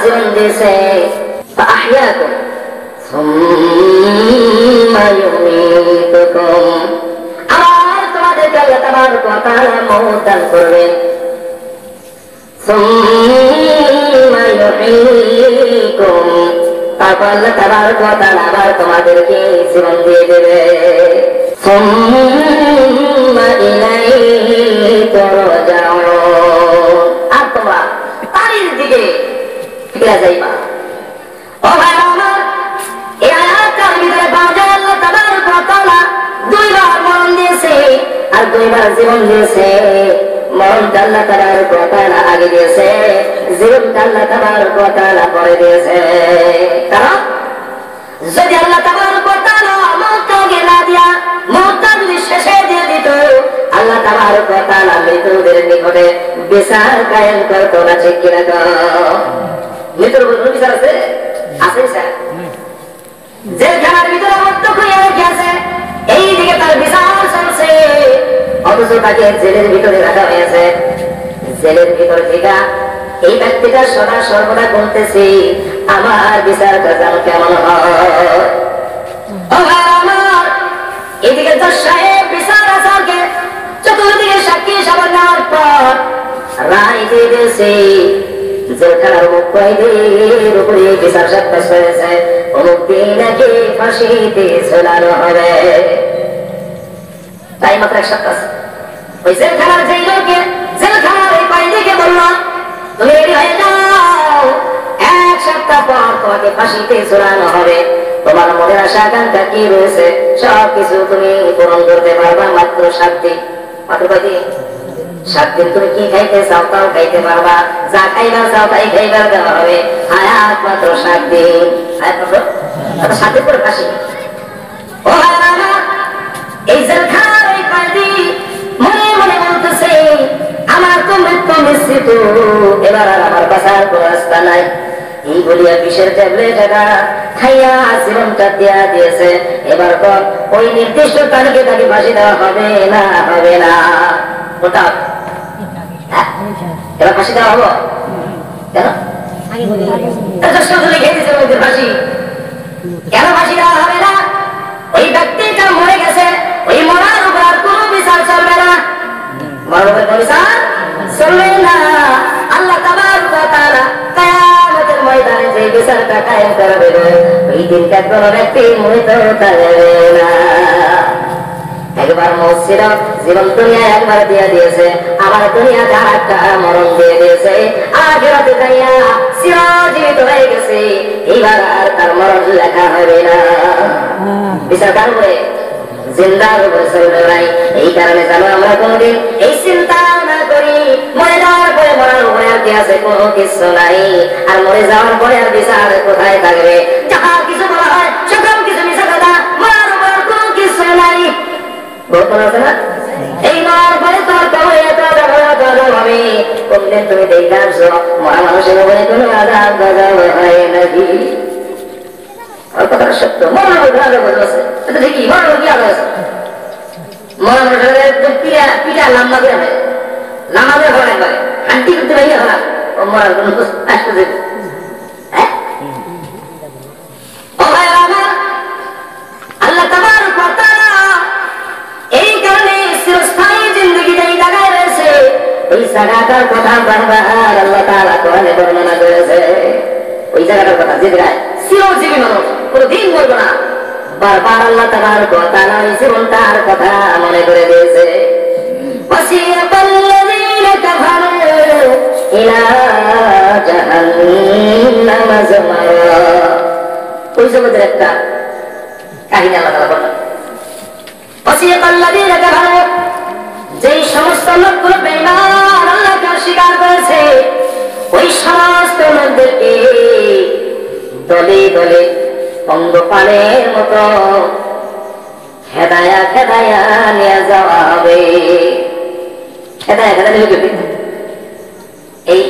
জীবন দিয়েছে فأحياكم ثم يميتكم আবার তোমাদেরকে আল্লাহ তাবারক ওয়া তাআলা মওত দান করবেন ثم يحييكم তারপর আল্লাহ তাবারক ওয়া তাআলা আবার তোমাদেরকে জীবন দিয়ে দেবে ثم إليه ترجعون আর তোমরা তারই দিকে ফিরে যাইবা ও ভাই আমার এই আয়াতের ভিতরে পাওয়া যায় আল্লাহ তাবারক ওয়া তাআলা দুইবার মরণ দিয়েছে আর দুইবার জীবন দিয়েছে মরণটা আল্লাহ তাবারক ওয়া তাআলা আগে দিয়েছে জীবনটা আল্লাহ তাবারক ওয়া তাআলা পরে দিয়েছে কারণ যদি আল্লাহ তাবারক ওয়া তাআলা মওতকে আগে না দিয়া মওতটা যদি শেষে দিয়ে দিত আল্লাহ তাবারক ওয়া তাআলা মৃতদের নিকটে বিচার কায়েম করতো না ঠিক কিনা মৃত্যুর উপর বিচার আছে আছে স্যার জেলখানার ভিতরে মৃত্যু হয়ে গেছে এইদিকে তার বিচার চলছে অথচ তাকে জেলের ভিতরে রাখা হয়েছে জেলের ভিতর থেকে এই ব্যক্তিটা সদা সর্বদা বলতেছি আমার বিচারটা যেন কেমন হয় এদিকে তো সাহেব বিচার আচারকে চতুর্দিকে সাক্ষী সবার নেওয়ার পর রায় দিয়ে দিয়েছে জেলখানার অমুক কয়েদির উপরে বিচার সাব্যস্ত হয়েছে অমুক দিন নাকি ফাঁসিতে ঝোলানো হবে তাই মাত্র এক সপ্তাহ ওই জেলখানার যেই লোকে জেলখানার এই কয়েদিকে বললো তুমি রেডি হয়ে যাও এক সপ্তাহ পর তোমাকে ফাঁসিতে ঝোলানো হবে তোমার মনের আশা আকাঙ্ক্ষা কি রয়েছে সবকিছু তুমি পূরণ করতে পারবা মাত্র 7 দিন মাত্র কয়দিন 7 দিন তুমি কি খাইতে চাও তাও খাইতে পারবা যা খাইবা চাও তাই খাইবার দেওয়া হবে হায়াত মাত্র 7 দিন হায়াত মাত্র 7 দিন পরে ফাঁসি ও হারানা এই জেলখানার এই কয়েদি মনে মনে বলতেছে আমার তো মৃত্যু নিশ্চিত এবার আর আমার বাঁচার কোনো রাস্তা নাই এই বলিয়া বিষের ট্যাবলেট এটা খাইয়া জীবনটা দেয়া দিয়েছে এবার পর ওই নির্দিষ্ট তারিখে তাকে ফাঁসি দেওয়া হবে না ওটা এবার ফাঁসি দেওয়া হলো কেন ফাঁসি কেন ফাঁসি দেওয়া হবে না ওই ব্যক্তিটা মরে গেছে ওই মরার উপর আর কোনো বিচার চলবে না মরার উপর কোনো বিচার চলবে না আল্লাহ তাবারক ওয়া তাআলা কিয়ামতের ময়দানে যে বিচারটা কায়েম করবে ওই দিনটা কোনো ব্যক্তি মৃত থাকবে না একবার মসজিদ জীবন দুনিয়া একবার দিয়ে দিয়েছে আবার দুনিয়া একটা মরণ দিয়ে দিয়েছে আখিরাতে যাইয়া চিরজীবিত হয়ে গেছে এবার আর তার মরণ লেখা হবে না বিচার কার উপরে জিন্দার উপরে চলবে নাই এই কারণে জানো আমরা কোনদিন এই চিন্তা না করি মরে যাওয়ার পরে মরার উপরে আর কি আছে কোনো কিছু নাই আর মরে যাওয়ার পরে আর বিচার কোথায় থাকবে যাহা কিছু বলা হয় সকল কিছু মিশা কথা মরার উপর কোনো কিছু নাই বলতে আছে না এই মার পরে তোর কবরে এত হবে কোনদিন তুমি দেখে আসছো মরা মানুষের উপরে কোনো আযাব গজব হয় নাকি কথাটা সত্য মরার উপরে আযাব গজব আছে এটা দেখি মরার উপরে কি আযাব আছে মরা মানুষের পিঠা লম্বা করে হয় লম্বা করে হয় একবারে হাঁটি করতে পারিয়া হয় ও মরার কোনো আসতে দেবে হ্যাঁ ও ভাই আমার আল্লাহ তাবারক ওয়া তাআলা এই কারণে চিরস্থায়ী জিন্দেগি যেই জায়গায় রয়েছে ওই জায়গাটার কথা বারবার আল্লাহ তাআলা কোরআনে বর্ণনা করেছে ওই জায়গাটার কথা যে জায়গায় চিরজীবী মানুষ কোনদিন মরবে না বারবার আল্লাহ তাবারক ওয়া তাআলা এই জীবনটার কথা মনে করে দিয়েছে ওয়াসিয়াতাল্লাযীনা কাফারু ইলা জাহান্নাম যুমারা ওই জগতের একটা কাহিনী আল্লাহ তাআলা বলেন ওয়াসিয়াতাল্লাযীনা কাফারু যেই সমস্ত লোকগুলো বেঈমান আল্লাহকে অস্বীকার করেছে ওই সমস্ত লোকদেরকে দলে দলে পঙ্গপালের মতো খেদায়া খেদায়া নিয়ে যাওয়া হবে খেদায়া খেদায়া এই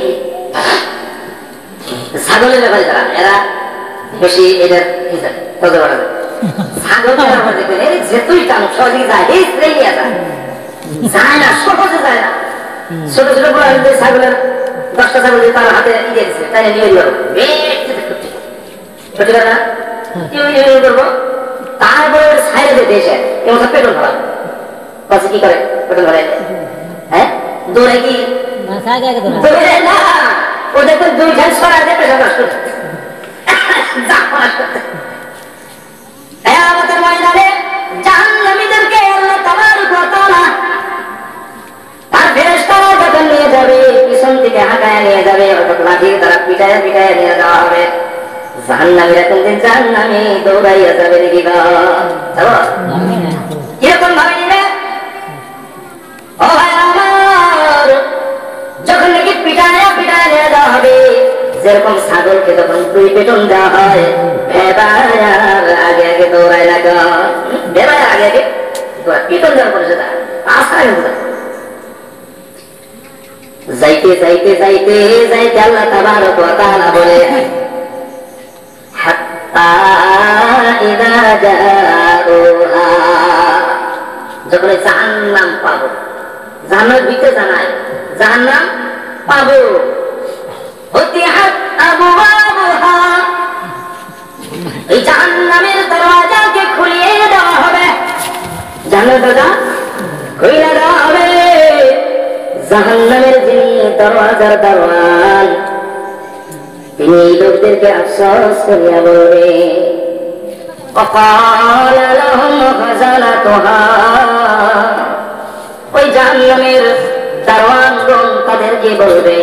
ছাগলের ব্যাপারে যারা এরা বেশি এদের তজরবা করে ছাগলের ব্যাপারে দেখবেন এই যেতুই টান সহজে যায় এই স্প্রে নিয়ে যায় না সহজে যায় না ছোট ছোট বড় ছাগলের 10টা ছাগল দিয়ে তার হাতে দিয়ে দিচ্ছে, তাই নিয়ে দিল সত্যি কথা না? কি করবো? তারপরে ছাইড়ে দিতে এসে এমন সব পেট্রোল ভরা পাশে কি করে পেট্রোল ভরে, হ্যাঁ দৌড়ে কি দৌড়ে না, ও দেখবেন 2 ঝাল ছড়া দিয়ে পেশা নষ্ট করতে কিয়ামতের ময়দানে জাহান্নামীদেরকে আল্লাহ তাবারক ওয়া তাআলা তার ফেরেশতারা যখন নিয়ে যাবে, পিছন থেকে হাঁটায় নিয়ে যাবে, অর্থাৎ লাঠি দ্বারা পিটায় পিটায় নিয়ে যাওয়া হবে। জাহান্নামীরা কিন্তু জাহান্নামে দৌড়াইয়া যাবে দেখি গো, কিরকম ভাবে নিবে? ও ভাই আমার, যখন নাকি পিটায় পিটায় নিয়ে যাওয়া হবে, যেরকম ছাগলকে যখন 2 পেটন দেওয়া হয়, ভেবায়ার আগে আগে দৌড়ায় না গো, ভেবায়ার আগে আগে পিটন দেওয়ার পরে সেটা আসায় যাইতে যাইতে যাইতে যাইতে আল্লাহ তাবারক ওয়া তাআলা বলে হাত্তা ইযা জাউহা, যখন জাহান্নাম পাবো, জান্নাত ভিতরে জানায় জাহান্নাম পাবো, ফুতিহাত আবওয়াবুহা, এই জাহান্নামের দরওয়াজাকে খুলিয়ে দেওয়া হবে, জান্নাতের দরজা খুলে দেওয়া হবে। জাহান্নামের যিনি দরওয়াজার দারোয়ান, তিনি লোকদেরকে আফসোস করিয়া বলবে وقال لهم خزنتها, ওই জাহান্নামের দারোয়ানগণ তাদেরকে বলবে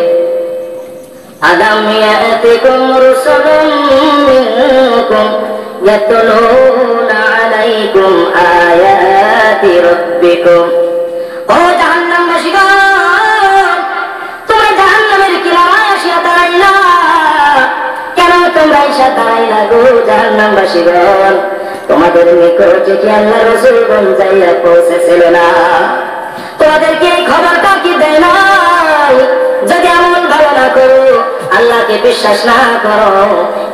আলাম ইয়াতিকুম রুসুলুম মিনকুম ইয়াতলুনা আলাইকুম আয়াতি রাব্বিকুম, ও জাহান্নামবাসীগণ, তোমরা জাহান্নামের কিনারায় আসিয়া দাঁড়াইলা, কেন তোমরা এসে দাঁড়াইলা গো জাহান্নামবাসীগণ? তোমাদের নিকটে কি আল্লাহ রাসূলগণ যাইয়া পৌঁছেছিল না? তোমাদেরকে এই খবরটা কি দেয় নাই? যদি আমল ভালো না করো, আল্লাহকে বিশ্বাস না করো,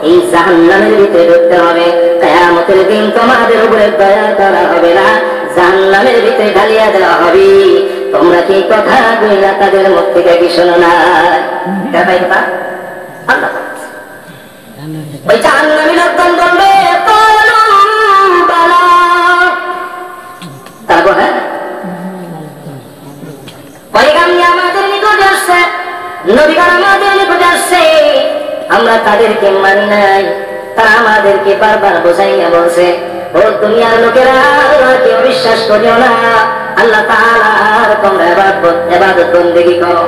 এই জাহান্নামের ভিতরে ঢুকতে হবে। কিয়ামতের দিন তোমাদের উপরে দয়া করা হবে না, জাহান্নামের ভিতরে ঢালিয়া দেওয়া হবে। তোমরা কি কথা কইলা তাদের মুখ থেকে কি শোনো না? দেখাই কথা আল্লাহ ওই জাহান্নামী লোকজন বলবে ক্বালু বালা, তারপর হ্যাঁ পয়গাম্বর আমাদের নিকটে আসছে, নবীগণ আমাদের নিকটে আসছে, আমরা তাদেরকে মানি নাই, তারা আমাদেরকে বারবার বোঝাইয়া বলছে ও দুনিয়ার লোকেরা আল্লাহকে অবিশ্বাস করিও না, আল্লাহ তাআলার তোমরা ইবাদত বন্দেগী করো।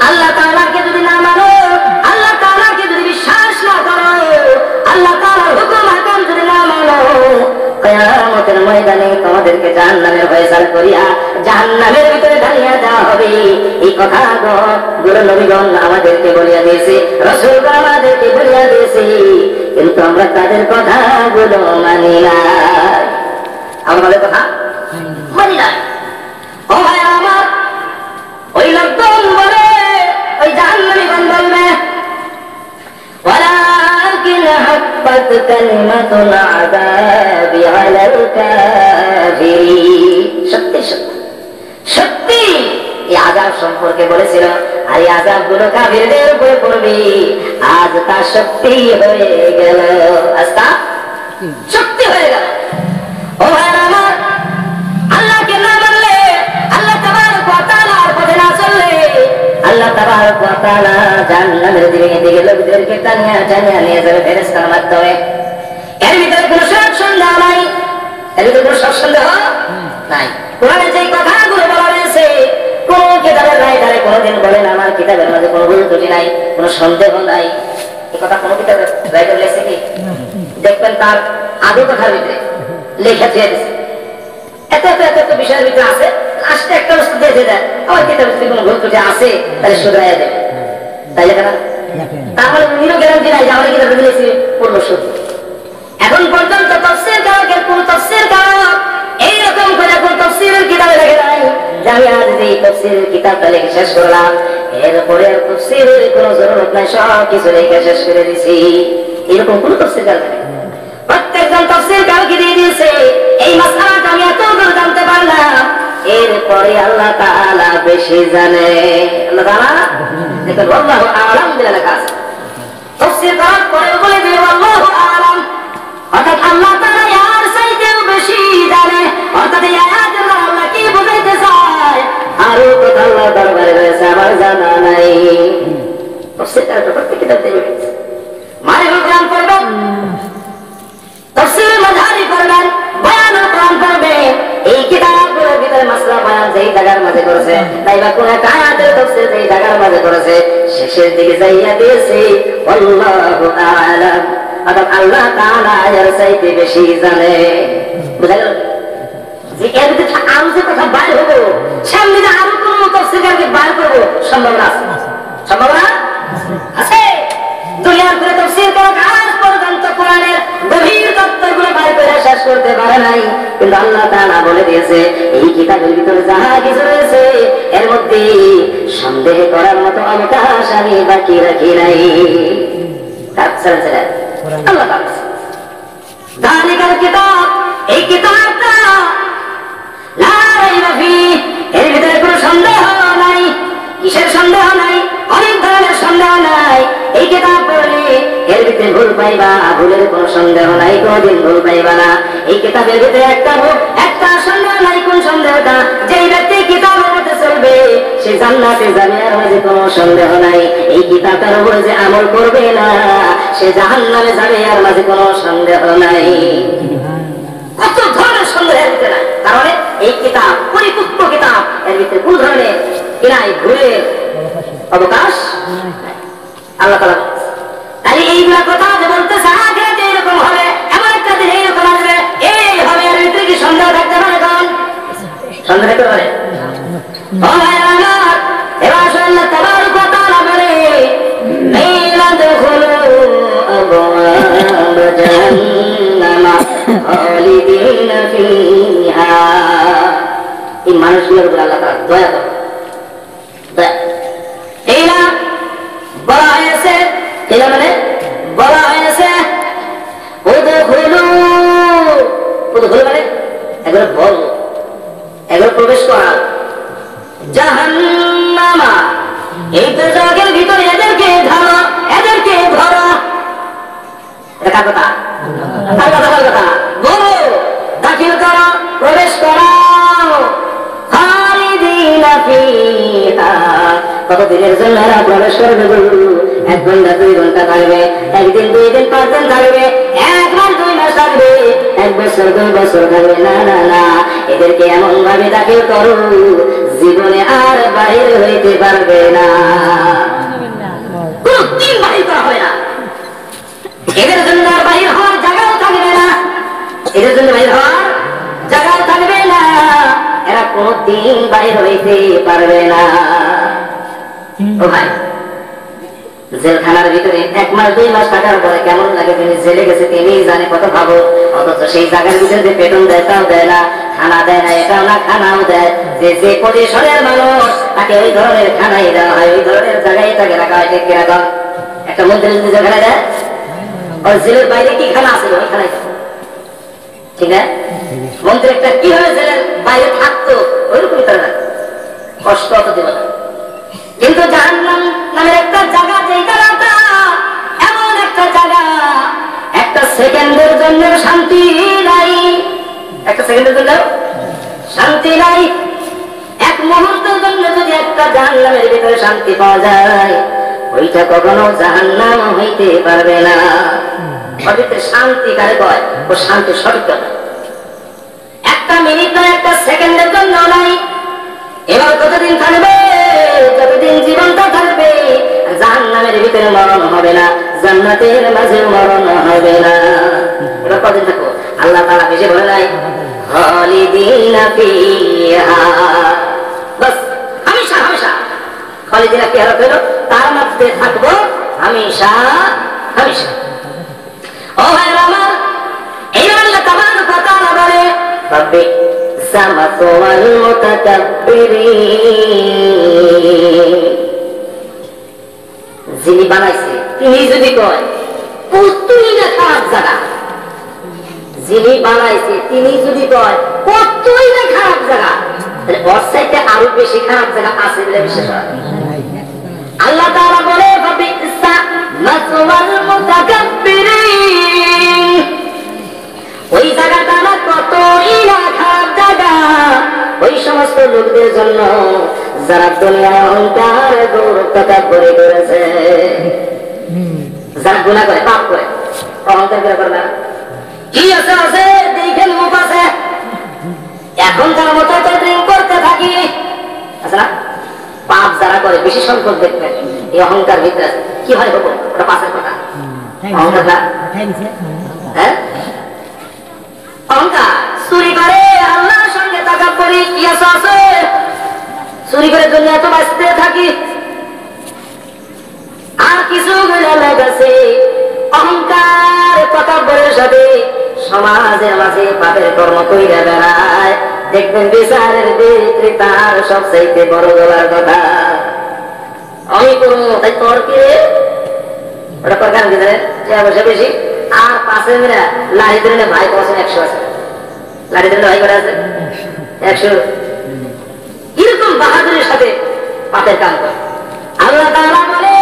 আল্লাহ তাআলাকে যদি না মানো, আল্লাহ তাআলাকে যদি বিশ্বাস না করো, আল্লাহ তাআলার হুকুম হাকাম যদি না মানো, কিয়ামতের ময়দানে তোমাদেরকে জাহান্নামের ফয়সালা করিয়া জাহান্নামের ভিতরে ঢালিয়া দেওয়া হবে। এই কথাগুলো নবীগণ আমাদেরকে বলিয়া দিয়েছে, রাসূলগণ আমাদেরকে বলিয়া দিয়েছে, কিন্তু আমরা তাদের কথাগুলো মানি না, আমাদের কথা মানি না। ও ভাই আমার, ওই লোকজন বলে, ওই জাহান্নামীগণ বলবে ওয়ালাকিন হাক্কাত কালিমাতুল আযাবি আলাল কাফিরিন, সত্যি সত্যি সত্যি এই আযাব সম্পর্কে বলেছিল, আর এই আযাবগুলো কাফিরদের উপরে পড়বে। আজ তা সত্যি হয়ে গেল, আজ তা সত্যি হয়ে গেল। ও ভাই আমার, আল্লাহকে না মানলে, আল্লাহ তাবারক ওয়া তাআলার পথে না চললে, আল্লাহ তাবারক ওয়া তাআলা জাহান্নামের দিকে লোকদেরকে টানিয়া টানিয়া নিয়ে যাবে ফেরেশতার মাধ্যমে। এর ভিতরে কোনো সন্দেহ নাই, এর ভিতরে কোনো সন্দেহ নাই। কোরআনে যে কথাগুলো বলা হয়েছে, কোন কিতাবের রাইটারে কোনদিন বলেন আমার কিতাবের মধ্যে কোনো ভুল ত্রুটি নাই, কোনো সন্দেহ নাই, এই কথা কোনো কিতাবের রাইটার লেখছে কি? দেখবেন তার আদৌ কথার ভিতরে লেখা দিয়ে দিচ্ছে, এত এত এত এত বিষয়ের ভিতরে আছে, লাস্টে একটা বস্তু দিয়ে দেয়, আমার কিতাবের ভিতরে কোনো ভুল ত্রুটি আছে তাহলে শুধরাইয়া দেবে, তাই লেখা না? তাহলে উনিও গ্যারান্টি নাই যে আমাদের কিতাবের লিখেছি পূর্ণ শুদ্ধ। এখন পর্যন্ত তাফসীর কারকের কোন তাফসীর কারক এইরকম করে কোন তাফসীরের কিতাবে লেখে নাই যে আমি আজ এই তাফসীরের কিতাবটা লিখে শেষ করলাম, এরপরে আর তাফসীরের কোনো জরুরত নাই, সব কিছু লিখে শেষ করে দিছি, এরকম কোন তাফসীর কারক নেই। প্রত্যেকজন তাফসীর কারকে দিয়ে দিয়েছে এই মাসআলাটা আমি এতদূর জানতে পারলাম, এরপরে আল্লাহ তাআলা বেশি জানে, আল্লাহ তাআলা দেখুন আল্লাহু আ'লাম বলে লেখা আছে। তাফসীর করার পরে বলে দিল আল্লাহু আ'লাম, অর্থাৎ আল্লাহ তাআলা এর চাইতেও বেশি জানে। অর্থাৎ এই আয়াতে আল্লাহ কি বোঝাইতে চায়, আরো কথা আল্লাহ দরবারে রয়েছে আমার জানা নাই। তাফসীর করার প্রত্যেক কিতাব দিয়ে গেছে। মারিফুল কোরআন পড়বেন, তাফসীর মাঝারি পড়বেন, বয়ানুল কোরআন পড়বেন। এই কিতাবগুলোর ভিতরে মাসলা বয়ান যেই জায়গার মাঝে করেছে, তাই বা কোন একটা আয়াতের তাফসীর যেই জায়গার মাঝে করেছে, শেষের দিকে যাইয়া দিয়েছে আল্লাহু আ'লাম, অর্থাৎ আল্লাহ তাআলা এর চাইতে বেশি জানে। বুঝা গেল? যে এর ভিতরে আরো যে কথা বাইর হবো, সামনে যে আরো কোন তাফসীরকে বাইর করবো, সম্ভাবনা আছে? সম্ভাবনা আছে। দুনিয়ার করে তাফসীর করা আজ পর্যন্ত কোরআনের গভীর তত্ত্বগুলো বাইর করে শেষ করতে পারে নাই, কিন্তু আল্লাহ তাআলা বলে দিয়েছে এই কিতাবের ভিতরে যাহা কিছু রয়েছে এর মধ্যে সন্দেহ করার মতো অবকাশ আমি বাকি রাখি নাই। আল্লাহ তাআলা যালিকাল কিতাব, এই কিতাবটা লা রাইবা ফীহ, এর ভিতরে কোনো সন্দেহ নাই। কিসের সন্দেহ নাই? অনেক ধরনের সন্দেহ নাই। এই কিতাব পড়লে এর ভিতরে ভুল পাইবা, ভুলের কোনো সন্দেহ নাই, কোনদিন ভুল পাইবা না। এই কিতাবের ভিতরে একটা সন্দেহ নাই। কোন সন্দেহটা? যেই ব্যক্তি কিতাবের মধ্যে চলবে সে জান্নাতে যাবে, আর মাঝে কোনো সন্দেহ নাই। এই কিতাবের উপরে যে আমল করবে না সে জাহান্নামে যাবে, আর মাঝে কোনো সন্দেহ নাই। কত ধরনের সন্দেহের ভিতরে নাই, কারণ এই কিতাব পরিপূর্ণ কিতাব, এর ভিতরে কোন ধরনের নাই ভুলের অবকাশ আল্লাহ তাআলা। তাই এইগুলা কথা যে বলতেছে আগে যে এরকম হবে, এমন একটা দিন এইরকম আসবে, এই হবে, এর ভিতরে কি সন্দেহ থাকতে পারে? কারণ সন্দেহ থাকতে পারে। এবার আল্লাহ তাবারক ওয়া তাআলা বলে লায়াদখুলু আবওয়াব জাহান্নামা খালিদিনা ফিহা। এই মানুষগুলোর উপর আল্লাহ তাআলা দয়া করে। এইলা বলা হয়েছে, এইলা মানে বলা হয়েছে উদখুলু, উদখুলু মানে একবার বল, একবার প্রবেশ করা জাহান্নামা, এই দুর্যোগের ভিতরে এদেরকে ধরো, এদেরকে ধরো। এটা কার কথা? আল্লাহ তাআলার কথা। বলো, দাখিল করো, প্রবেশ করো। খালিদিনা ফিহা, কতদিনের জন্য এরা প্রবেশ করবে? 1 ঘন্টা 2 ঘন্টা থাকবে, 1 দিন 2 দিন 5 দিন থাকবে, 1 মাস 2 মাস থাকবে, 1 বছর 2 বছর থাকবে। না না না, এদেরকে এমন ভাবে দাখিল করো জীবনে আর বাহির হইতে পারবে না, কোনদিন বাহির করা হবে না। এদের জন্য আর বাহির হওয়ার জায়গাও থাকবে না, এদের জন্য বাহির হওয়ার জায়গাও থাকবে না, এরা কোনদিন বাহির হইতে পারবে না। ও ভাই, জেলখানার ভিতরে 1 মাস 2 মাস থাকার পরে কেমন লাগে তিনি জেলে গেছে তিনি জানে, কত ভাবো। অথচ সেই জায়গার ভিতরে যে বেতন দেয় তাও দেয় না, খানা দেয় না, এটাও না, খানাও দেয়। যে পজিশনের মানুষ তাকে ওই ধরনের খানাই দেওয়া হয়, ওই ধরনের জায়গায় তাকে রাখা হয়। ঠিক কিরকম? একটা মন্ত্রী যদি যেখানে দেয়, ওই জেলের বাইরে কি খানা আছে ওই খানাই, ঠিক না? মন্ত্রী একটা কিভাবে জেলের বাইরে থাকতো ওইরকমই তারা কষ্ট অত দেব না। কিন্তু জাহান্নাম নামের একটা জায়গা, যে জায়গাটা এমন একটা জায়গা, একটা সেকেন্ডের জন্য শান্তি নাই, একটা সেকেন্ডের জন্য শান্তি নাই। 1 মুহূর্তের জন্য যদি একটা জাহান্নামের ভিতরে শান্তি পাওয়া যায়, ওইটা কখনো জাহান্নাম হইতে পারবে না। সঠিক শান্তি কারে কয়? ও শান্তি সঠিক কথা। 1 মিনিট না, 1 সেকেন্ডের জন্য নাই। এবার কতদিন থাকবে? যতদিন জীবনটা থাকবে। জাহান্নামের ভিতরে মরণ হবে না, জান্নাতের মাঝে মরণ হবে না। এবার কতদিন থাকবো? আল্লাহ তাআলা বেশি বলে নাই খালিদিনা ফিহা, বাস হামেশা হামেশা। খালিদিনা ফিহা হলো তার মধ্যে থাকবো হামেশা হামেশা। ও ভাইরা আমার, এইবার আল্লাহ তাবারক ওয়া তাআলা বলে রব্বি সামাতুল মুতাকাব্বিরিন, যিনি বানাইছে তিনি যদি কয় কতই না খারাপ জায়গা, যিনি বানাইছে তিনি যদি কয় কতই না খারাপ জায়গা, তাহলে ওর চাইতে আরো বেশি খারাপ জায়গা আছে বলে বিশ্বাস হয়। আল্লাহ ওয়াল মুতাকাব্বিরিন। ওই জায়গাটা না কতই না খারাপ জায়গা ওই সমস্ত লোকদের জন্য যারা দুনিয়ায় অহংকার গৌরব তাকাব্বুরি করেছে, যারা গুনাহ করে পাপ করে অহংকার করে না। কি আছে আছে দেখেন মুখ আছে এখন যার মতো তো ড্রিঙ্ক করতে থাকি আছে না। পাপ যারা করে বেশি সংখ্যক দেখবেন এই অহংকার ভিতরে কি হয় বাবু, ওটা পাশের কথা। অহংকার না হ্যাঁ, অহংকার চুরি করে আল্লাহর সঙ্গে তাকাব্বুরি কি আছে, চুরি করে দুনিয়া তো বাঁচতে থাকি। আর কিছু লোক আছে অহংকার তাকাব্বুরের সাথে সমাজের মাঝে পাপের কর্ম কইরা বেড়ায়, দেখবেন বিচারের ভিতরে তার সবচাইতে বড় গলার কথা আমি করবো তাই তোর কি ওটা প্রকার দিতে বসে বেশি। আর পাশে মেরা লাড়ি ধরে ভাই পছন্দ 100 আছে, লাড়ি ধরে ভাই করে আছে 100, এরকম বাহাদুরের সাথে পাপের কাম করে। আল্লাহ তাআলা বলে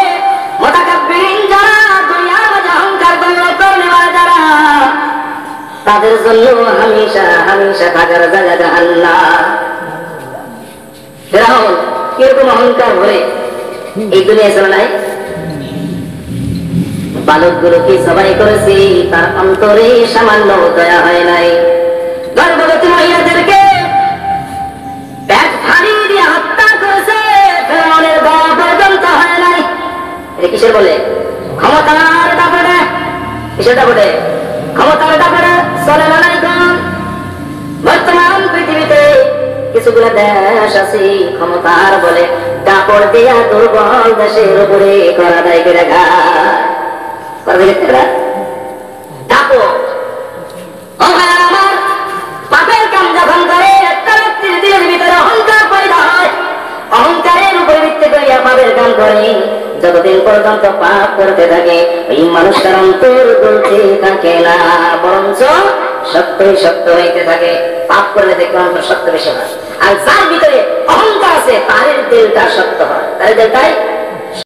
মুতাকাব্বিরিন যারা দুনিয়ার মাঝে অহংকার করে যারা তাদের জন্য হামেশা হামেশা থাকার জায়গা জাহান্নাম। ফিরআউন কিরকম অহংকার ভরে এই দুনিয়ায় চলে নাই, বালকগুলোকে জবাই করেছে, তার অন্তরে সামান্য দয়া হয় নাই। গর্ভবতী মহিলাদেরকে পেট ফাড়ি দিয়ে হত্যা করেছে, ফিরআউনের দয়া পর্যন্ত হয় নাই। এটা কিসের বলে? ক্ষমতার দাপটে। কিসের দাপটে? ক্ষমতার দাপটে চলে না। বর্তমান পৃথিবীতে কিছুগুলো দেশ আছে ক্ষমতার বলে দাপট দিয়া দুর্বল দেশের উপরে করা দেয় করে পাপের কাম যখন করে একটা ব্যক্তির দিলের ভিতরে অহংকার পয়দা হয়, অহংকারের উপরে ভিত্তি করিয়া পাপের কাম করে যতদিন পর্যন্ত পাপ করতে থাকে ওই মানুষটার অন্তর গলতে থাকে না, বরঞ্চ সত্যই সত্য হইতে থাকে। পাপ করলে দেখবে অন্তর সত্য বেশি হয়। আর যার ভিতরে অহংকার আছে তার দিলটা সত্য হয়, তার দিলটাই